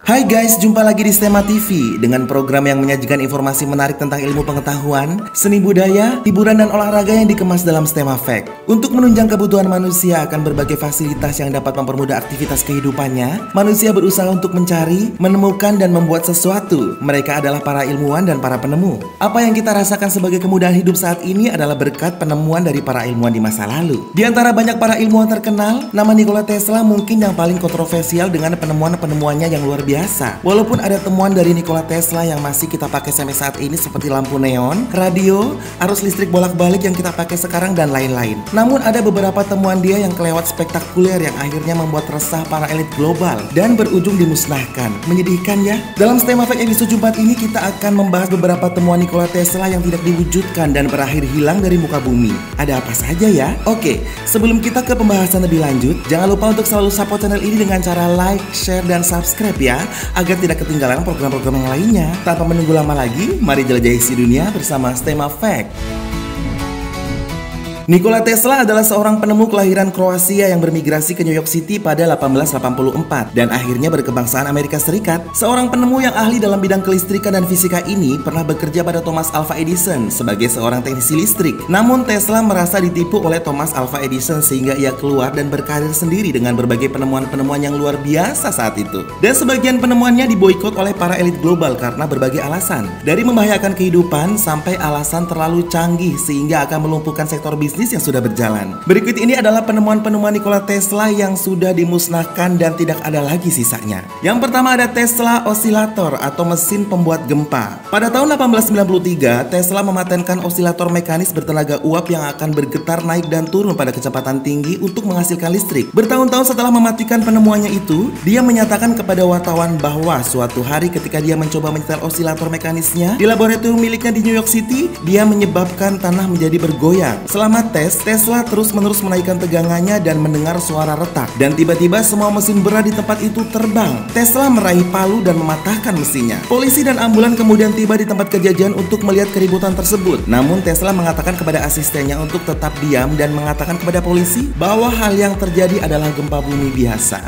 Hai guys, jumpa lagi di STEMA TV dengan program yang menyajikan informasi menarik tentang ilmu pengetahuan, seni budaya, hiburan dan olahraga yang dikemas dalam STEMA Fact. Untuk menunjang kebutuhan manusia akan berbagai fasilitas yang dapat mempermudah aktivitas kehidupannya, manusia berusaha untuk mencari, menemukan dan membuat sesuatu. Mereka adalah para ilmuwan dan para penemu. Apa yang kita rasakan sebagai kemudahan hidup saat ini adalah berkat penemuan dari para ilmuwan di masa lalu. Di antara banyak para ilmuwan terkenal, nama Nikola Tesla mungkin yang paling kontroversial dengan penemuan-penemuannya yang luar biasa. Walaupun ada temuan dari Nikola Tesla yang masih kita pakai sampai saat ini seperti lampu neon, radio, arus listrik bolak-balik yang kita pakai sekarang dan lain-lain. Namun ada beberapa temuan dia yang kelewat spektakuler yang akhirnya membuat resah para elit global dan berujung dimusnahkan. Menyedihkan ya. Dalam STEMA Fact episode Jumat ini kita akan membahas beberapa temuan Nikola Tesla yang tidak diwujudkan dan berakhir hilang dari muka bumi. Ada apa saja ya? Oke, sebelum kita ke pembahasan lebih lanjut, jangan lupa untuk selalu support channel ini dengan cara like, share, dan subscribe ya, agar tidak ketinggalan program-program yang lainnya. Tanpa menunggu lama lagi, mari jelajahi isi dunia bersama STEMA Fact. Nikola Tesla adalah seorang penemu kelahiran Kroasia yang bermigrasi ke New York City pada 1884 dan akhirnya berkebangsaan Amerika Serikat. Seorang penemu yang ahli dalam bidang kelistrikan dan fisika ini pernah bekerja pada Thomas Alva Edison sebagai seorang teknisi listrik. Namun Tesla merasa ditipu oleh Thomas Alva Edison sehingga ia keluar dan berkarir sendiri dengan berbagai penemuan-penemuan yang luar biasa saat itu. Dan sebagian penemuannya diboikot oleh para elit global karena berbagai alasan. Dari membahayakan kehidupan sampai alasan terlalu canggih sehingga akan melumpuhkan sektor bisnis yang sudah berjalan. Berikut ini adalah penemuan-penemuan Nikola Tesla yang sudah dimusnahkan dan tidak ada lagi sisanya. Yang pertama ada Tesla Oscillator atau mesin pembuat gempa. Pada tahun 1893, Tesla mematenkan osilator mekanis bertenaga uap yang akan bergetar naik dan turun pada kecepatan tinggi untuk menghasilkan listrik. Bertahun-tahun setelah mematikan penemuannya itu, dia menyatakan kepada wartawan bahwa suatu hari ketika dia mencoba menyetel osilator mekanisnya di laboratorium miliknya di New York City, dia menyebabkan tanah menjadi bergoyang. Selama tes, Tesla terus-menerus menaikkan tegangannya dan mendengar suara retak. Dan tiba-tiba semua mesin berat di tempat itu terbang. Tesla meraih palu dan mematahkan mesinnya. Polisi dan ambulan kemudian tiba di tempat kejadian untuk melihat keributan tersebut. Namun Tesla mengatakan kepada asistennya untuk tetap diam dan mengatakan kepada polisi bahwa hal yang terjadi adalah gempa bumi biasa.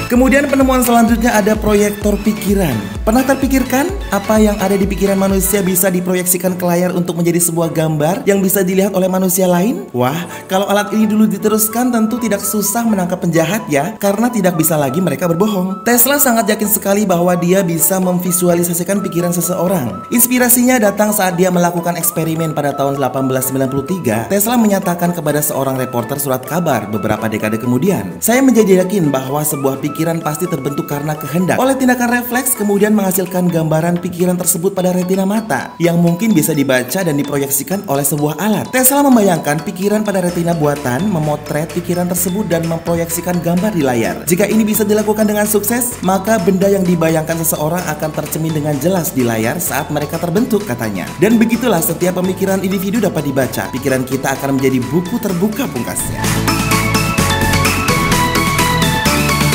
Kemudian penemuan selanjutnya ada proyektor pikiran. Pernah terpikirkan apa yang ada di pikiran manusia bisa diproyeksikan ke layar untuk menjadi sebuah gambar yang bisa dilihat oleh manusia lain? Wah, kalau alat ini dulu diteruskan tentu tidak susah menangkap penjahat ya, karena tidak bisa lagi mereka berbohong. Tesla sangat yakin sekali bahwa dia bisa memvisualisasikan pikiran seseorang. Inspirasinya datang saat dia melakukan eksperimen pada tahun 1893. Tesla menyatakan kepada seorang reporter surat kabar beberapa dekade kemudian, "Saya menjadi yakin bahwa sebuah pikiran pasti terbentuk karena kehendak. Oleh tindakan refleks kemudian menghasilkan gambaran pikiran tersebut pada retina mata yang mungkin bisa dibaca dan diproyeksikan oleh sebuah alat." Tesla membayangkan pikiran pada retina buatan, memotret pikiran tersebut dan memproyeksikan gambar di layar. Jika ini bisa dilakukan dengan sukses, maka benda yang dibayangkan seseorang akan tercermin dengan jelas di layar saat mereka terbentuk, katanya. Dan begitulah setiap pemikiran individu dapat dibaca. Pikiran kita akan menjadi buku terbuka, pungkasnya.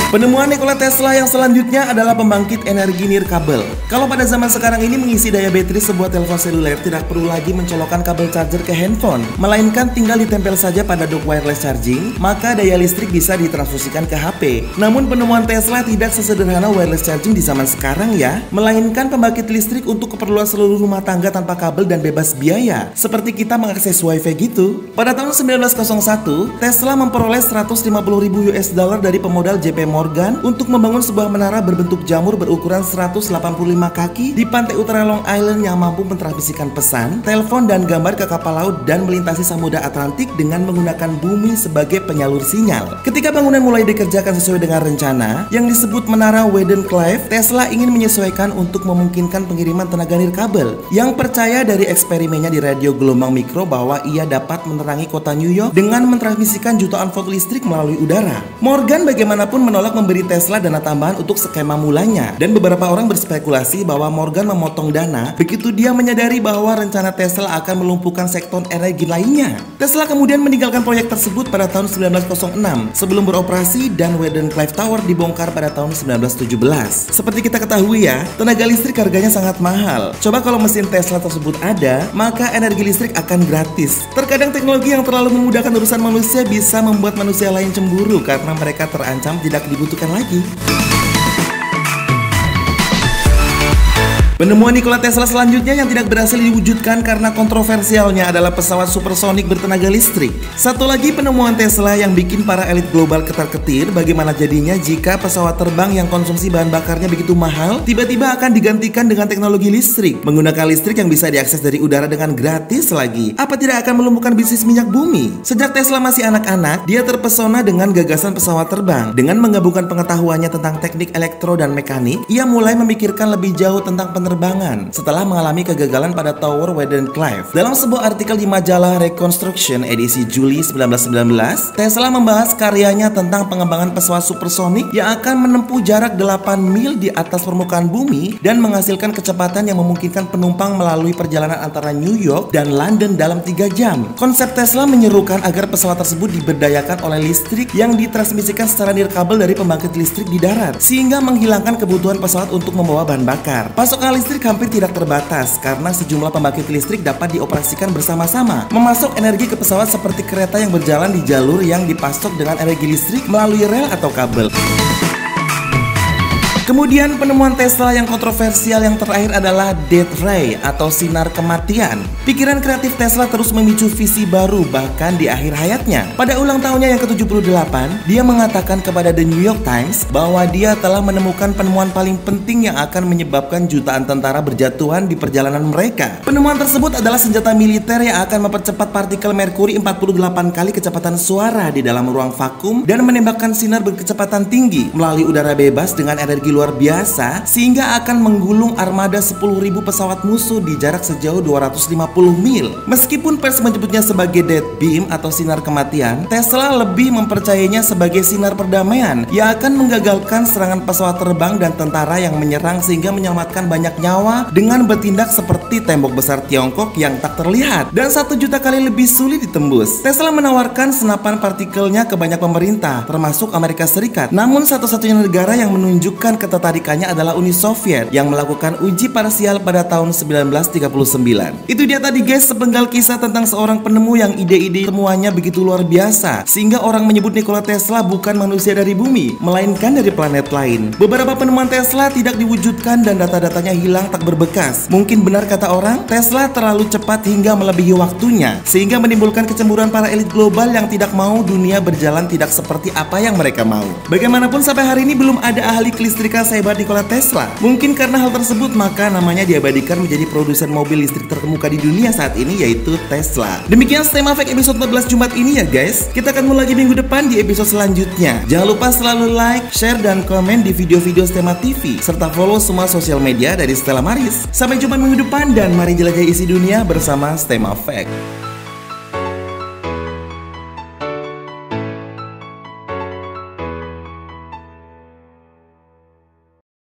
Penemuan Nikola Tesla yang selanjutnya adalah pembangkit energi nirkabel. Kalau pada zaman sekarang ini mengisi daya baterai sebuah telepon seluler tidak perlu lagi mencolokkan kabel charger ke handphone, melainkan tinggal ditempel saja pada dock wireless charging, maka daya listrik bisa ditransfusikan ke HP. Namun penemuan Tesla tidak sesederhana wireless charging di zaman sekarang ya, melainkan pembangkit listrik untuk keperluan seluruh rumah tangga tanpa kabel dan bebas biaya, seperti kita mengakses wifi gitu. Pada tahun 1901, Tesla memperoleh 150.000 US dollar dari pemodal JP Morgan untuk membangun sebuah menara berbentuk jamur berukuran 185 kaki di pantai utara Long Island yang mampu mentransmisikan pesan, telepon dan gambar ke kapal laut dan melintasi Samudra Atlantik dengan menggunakan bumi sebagai penyalur sinyal. Ketika bangunan mulai dikerjakan sesuai dengan rencana yang disebut Menara Wardenclyffe, Tesla ingin menyesuaikan untuk memungkinkan pengiriman tenaga nirkabel. Yang percaya dari eksperimennya di radio gelombang mikro bahwa ia dapat menerangi kota New York dengan mentransmisikan jutaan volt listrik melalui udara. Morgan bagaimanapun menolak memberi Tesla dana tambahan untuk skema mulanya, dan beberapa orang berspekulasi bahwa Morgan memotong dana begitu dia menyadari bahwa rencana Tesla akan melumpuhkan sektor energi lainnya. Tesla kemudian meninggalkan proyek tersebut pada tahun 1906 sebelum beroperasi dan Wardenclyffe Tower dibongkar pada tahun 1917. Seperti kita ketahui ya, tenaga listrik harganya sangat mahal. Coba kalau mesin Tesla tersebut ada, maka energi listrik akan gratis. Terkadang teknologi yang terlalu memudahkan urusan manusia bisa membuat manusia lain cemburu karena mereka terancam tidak dibutuhkan lagi. Penemuan Nikola Tesla selanjutnya yang tidak berhasil diwujudkan karena kontroversialnya adalah pesawat supersonik bertenaga listrik. Satu lagi penemuan Tesla yang bikin para elit global ketar-ketir, bagaimana jadinya jika pesawat terbang yang konsumsi bahan bakarnya begitu mahal tiba-tiba akan digantikan dengan teknologi listrik, menggunakan listrik yang bisa diakses dari udara dengan gratis lagi. Apa tidak akan melumpuhkan bisnis minyak bumi? Sejak Tesla masih anak-anak, dia terpesona dengan gagasan pesawat terbang. Dengan menggabungkan pengetahuannya tentang teknik elektro dan mekanik, ia mulai memikirkan lebih jauh tentang penerbangan setelah mengalami kegagalan pada Tower Wardenclyffe. Dalam sebuah artikel di majalah Reconstruction edisi Juli 1919, Tesla membahas karyanya tentang pengembangan pesawat supersonik yang akan menempuh jarak 8 mil di atas permukaan bumi dan menghasilkan kecepatan yang memungkinkan penumpang melalui perjalanan antara New York dan London dalam 3 jam. Konsep Tesla menyerukan agar pesawat tersebut diberdayakan oleh listrik yang ditransmisikan secara nirkabel dari pembangkit listrik di darat, sehingga menghilangkan kebutuhan pesawat untuk membawa bahan bakar. Pasokan listrik hampir tidak terbatas karena sejumlah pembangkit listrik dapat dioperasikan bersama-sama, memasok energi ke pesawat seperti kereta yang berjalan di jalur yang dipasok dengan energi listrik melalui rel atau kabel. Kemudian penemuan Tesla yang kontroversial yang terakhir adalah Death Ray atau sinar kematian. Pikiran kreatif Tesla terus memicu visi baru bahkan di akhir hayatnya. Pada ulang tahunnya yang ke-78, dia mengatakan kepada The New York Times bahwa dia telah menemukan penemuan paling penting yang akan menyebabkan jutaan tentara berjatuhan di perjalanan mereka. Penemuan tersebut adalah senjata militer yang akan mempercepat partikel merkuri 48 kali kecepatan suara di dalam ruang vakum dan menembakkan sinar berkecepatan tinggi melalui udara bebas dengan energi luar biasa sehingga akan menggulung armada 10.000 pesawat musuh di jarak sejauh 250 mil. Meskipun pers menyebutnya sebagai death beam atau sinar kematian, Tesla lebih mempercayainya sebagai sinar perdamaian yang akan menggagalkan serangan pesawat terbang dan tentara yang menyerang sehingga menyelamatkan banyak nyawa dengan bertindak seperti tembok besar Tiongkok yang tak terlihat dan 1 juta kali lebih sulit ditembus. Tesla menawarkan senapan partikelnya ke banyak pemerintah termasuk Amerika Serikat. Namun satu-satunya negara yang menunjukkan ketertarikannya adalah Uni Soviet yang melakukan uji parsial pada tahun 1939. Itu dia tadi guys sepenggal kisah tentang seorang penemu yang ide-ide temuannya begitu luar biasa sehingga orang menyebut Nikola Tesla bukan manusia dari bumi, melainkan dari planet lain. Beberapa penemuan Tesla tidak diwujudkan dan data-datanya hilang tak berbekas. Mungkin benar kata orang, Tesla terlalu cepat hingga melebihi waktunya sehingga menimbulkan kecemburuan para elit global yang tidak mau dunia berjalan tidak seperti apa yang mereka mau. Bagaimanapun sampai hari ini belum ada ahli kelistrikan sehebat Nikola Tesla. Mungkin karena hal tersebut maka namanya diabadikan menjadi produsen mobil listrik terkemuka di dunia saat ini, yaitu Tesla. Demikian STEMA Fact episode 14 Jumat ini ya guys. Kita akan mulai lagi minggu depan di episode selanjutnya. Jangan lupa selalu like, share, dan komen di video-video STEMA TV serta follow semua sosial media dari Stella Maris. Sampai jumpa minggu depan dan mari jelajahi isi dunia bersama STEMA Fact.